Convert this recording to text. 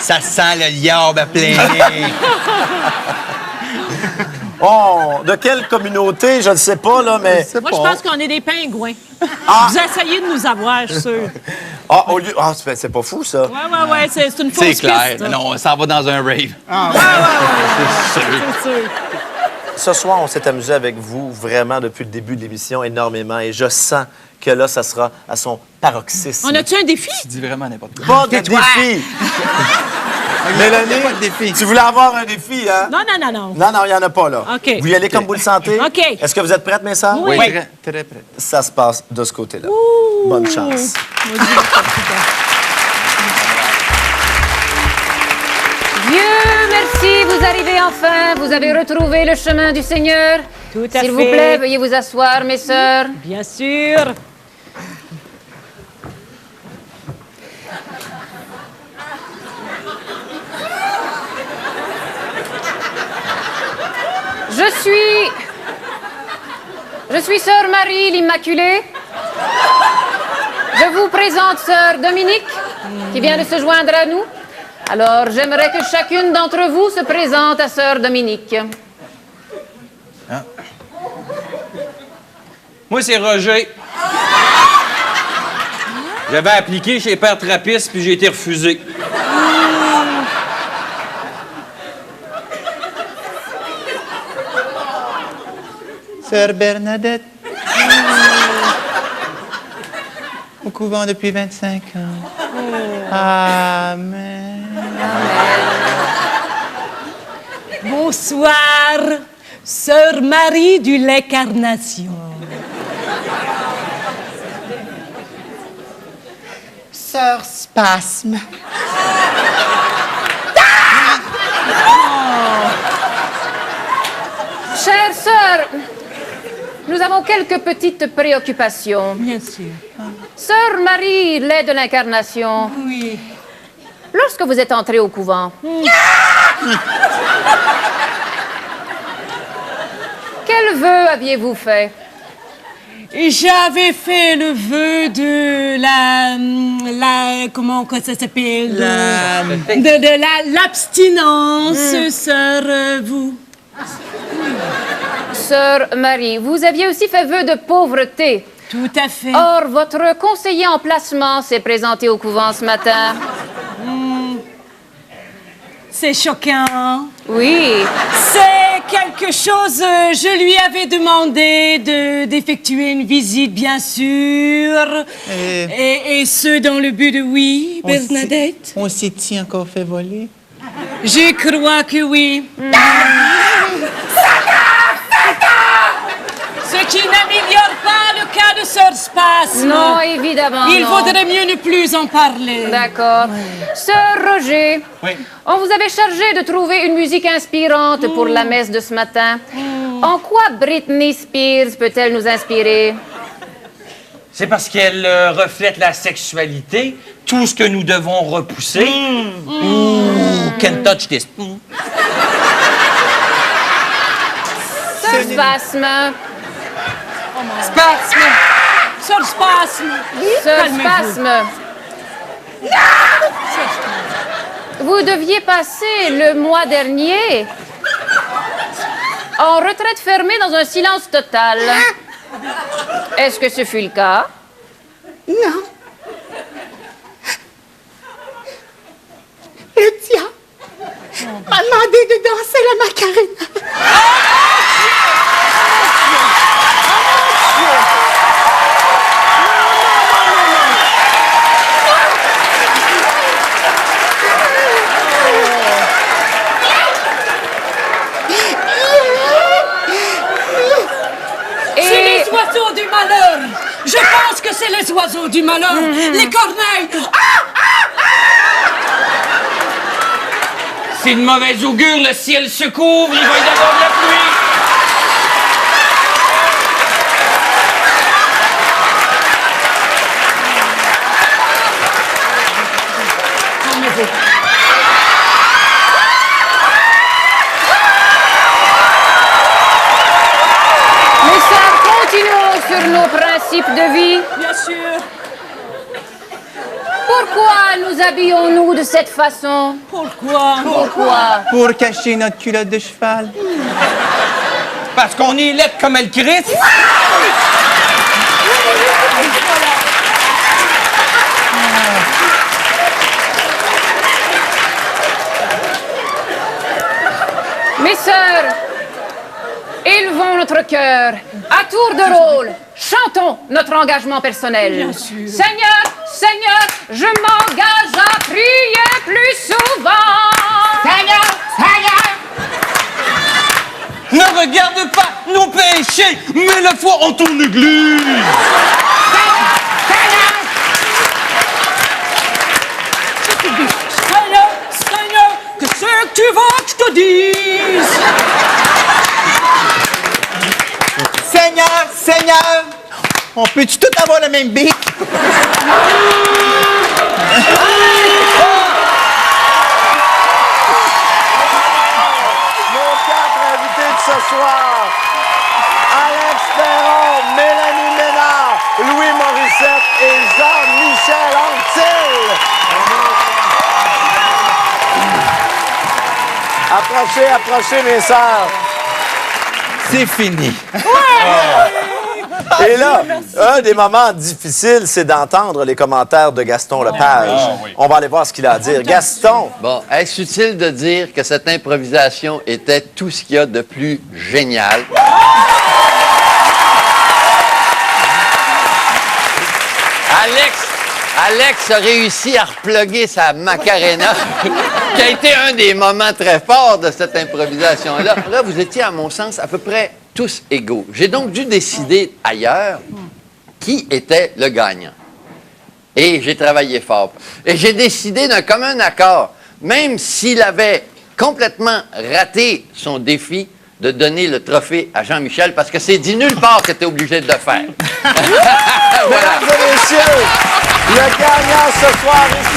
Ça sent le liard à plein nez. Oh, de quelle communauté, je ne sais pas, là, mais... Moi, je pense qu'on est des pingouins. Ah! Vous essayez de nous avoir, je suis sûr. Ah, au lieu... Ah, c'est pas fou, ça. Ouais, c'est une fausse C'est clair. piste. Non, on s'en va dans un rave. C'est sûr. Ce soir, on s'est amusé avec vous vraiment depuis le début de l'émission énormément et je sens que là, ça sera à son paroxysme. On a-tu un défi? Tu dis vraiment n'importe quoi. Pas de défi! Mélanie, Pas de défi. tu voulais avoir un défi, hein? Non. Non, il n'y en a pas, là. OK. Vous y allez comme vous le sentez? OK. Est-ce que vous êtes prêtes, mes sœurs? Oui. Très, très prêt. Ça se passe de ce côté-là. Bonne chance. Dieu merci, vous arrivez enfin. Vous avez retrouvé le chemin du Seigneur. Tout à fait. S'il vous plaît, veuillez vous asseoir, mes sœurs. Bien sûr. Je suis sœur Marie l'Immaculée. Je vous présente sœur Dominique, qui vient de se joindre à nous. Alors, j'aimerais que chacune d'entre vous se présente à sœur Dominique. Moi, c'est Roger. J'avais appliqué chez Père Trappiste, puis j'ai été refusé. Sœur Bernadette. Au couvent depuis 25 ans. Amen. Bonsoir, sœur Marie du l'Incarnation. Sœur Spasme. Chère sœur, nous avons quelques petites préoccupations. Bien sûr. Sœur Marie, lait de l'Incarnation. Oui. Lorsque vous êtes entrée au couvent, quel vœu aviez-vous fait? Et j'avais fait le vœu de comment ça s'appelle? De l'abstinence, sœur, vous. Sœur Marie, vous aviez aussi fait vœu de pauvreté. Tout à fait. Or, votre conseiller en placement s'est présenté au couvent ce matin. C'est choquant. Oui. C'est quelque chose, je lui avais demandé d'effectuer une visite, bien sûr. Et ce, dans le but de oui, Bernadette. On s'est-il encore fait voler? Je crois que oui. Ce qui n'améliore pas le cas de Sœur Spasme. Non, évidemment, Il non. vaudrait mieux ne plus en parler. D'accord. Sœur Roger, on vous avait chargé de trouver une musique inspirante pour la messe de ce matin. En quoi Britney Spears peut-elle nous inspirer? C'est parce qu'elle reflète la sexualité, tout ce que nous devons repousser. Ooh, can't touch this. Sœur Spasme. Spasme. Sœur Spasme. Sœur Calmez-vous. Spasme. Vous deviez passer le mois dernier en retraite fermée dans un silence total. Est-ce que ce fut le cas? Non. Le diable m'a demandé de danser la Macarena. C'est les oiseaux du malheur. Je pense que c'est les oiseaux du malheur. Les corneilles. C'est une mauvaise augure, le ciel se couvre, il va y avoir de la pluie. Mes sœurs, continuons sur nos principes de vie. Bien sûr. Pourquoi nous habillons-nous de cette façon? Pourquoi? Pourquoi? Pour cacher notre culotte de cheval. Parce qu'on est laid comme le Christ. Mes sœurs, élevons notre cœur. À tour de rôle, chantons notre engagement personnel. Bien sûr. Seigneur, Seigneur, je m'engage à prier plus souvent. Seigneur, Seigneur. Ne regarde pas nos péchés, mais la foi en ton église. Seigneur, Seigneur, que c'est que tu veux que je te dise? Seigneur, Seigneur, on peut-tu tout avoir le même bic? Nos 4 invités de ce soir, Alex Perron, Mélanie Ménard, Louis Morissette et Jean-Michel Anctil. Approchez, approchez, mes sœurs. C'est fini. Et là, un des moments difficiles, c'est d'entendre les commentaires de Gaston Lepage. On va aller voir ce qu'il a à dire. Gaston, Bon, est-ce utile de dire que cette improvisation était tout ce qu'il y a de plus génial? Alex a réussi à reploguer sa Macarena, qui a été un des moments très forts de cette improvisation-là. Là, vous étiez, à mon sens, à peu près tous égaux. J'ai donc dû décider ailleurs qui était le gagnant. Et j'ai travaillé fort. Et j'ai décidé d'un commun accord, même s'il avait complètement raté son défi, de donner le trophée à Jean-Michel, parce que c'est dit nulle part qu'il était obligé de le faire. mesdames et messieurs, le gagnant ce soir est